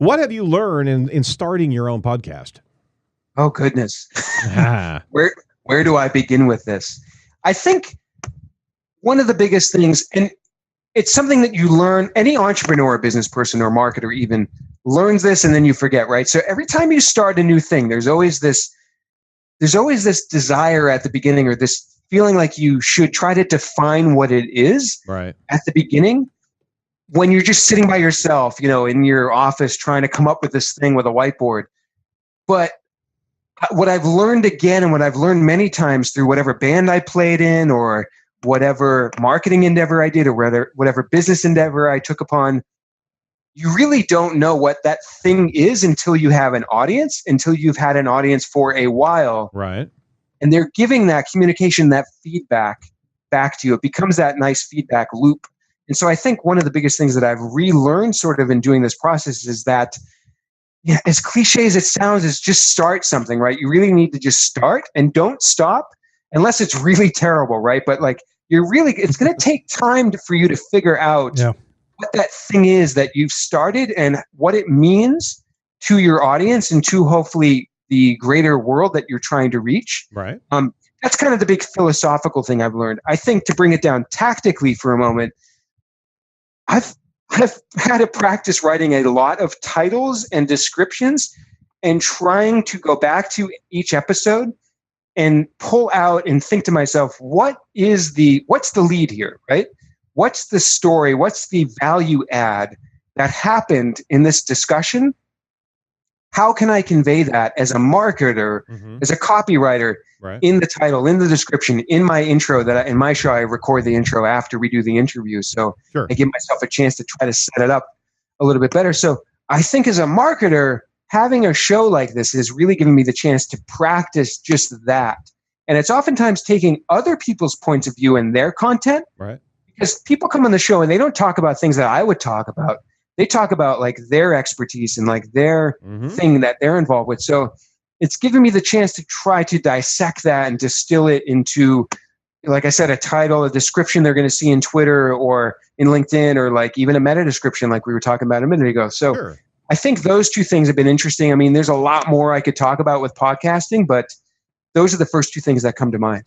What have you learned in starting your own podcast? Oh, goodness. Ah. Where do I begin with this? I think one of the biggest things, and it's something that you learn, any entrepreneur, business person, or marketer even learns this and then you forget, right? So every time you start a new thing, there's always this desire at the beginning, or this feeling like you should try to define what it is Right. at the beginning, when you're just sitting by yourself, in your office trying to come up with this thing with a whiteboard. But what I've learned again, and what I've learned many times through whatever band I played in, or whatever marketing endeavor I did, or whatever business endeavor I took upon, you really don't know what that thing is until you have an audience, until you've had an audience for a while. Right. And they're giving that communication, that feedback back to you. It becomes that nice feedback loop. And so I think one of the biggest things that I've relearned sort of in doing this process is that, yeah, as cliche as it sounds, is just start something, right? You really need to just start and don't stop unless it's really terrible, right? But like, it's going to take time for you to figure out what that thing is that you've started and what it means to your audience and to hopefully the greater world that you're trying to reach. Right. That's kind of the big philosophical thing I've learned. I think, to bring it down tactically for a moment, I've had to practice writing a lot of titles and descriptions and trying to go back to each episode and pull out and think to myself, what's the lead here, right? What's the story? What's the value add that happened in this discussion? How can I convey that as a marketer, as a copywriter, in the title, in the description, in my intro? In my show, I record the intro after we do the interview. So I give myself a chance to try to set it up a little bit better. So I think as a marketer, having a show like this is really giving me the chance to practice just that. And it's oftentimes taking other people's points of view in their content. Right. Because people come on the show and they don't talk about things that I would talk about. They talk about like their expertise and like their thing that they're involved with. So it's given me the chance to try to dissect that and distill it into, like I said, a title, a description they're going to see in Twitter or in LinkedIn, or like even a meta description like we were talking about a minute ago. So I think those two things have been interesting. I mean, there's a lot more I could talk about with podcasting, but those are the first two things that come to mind.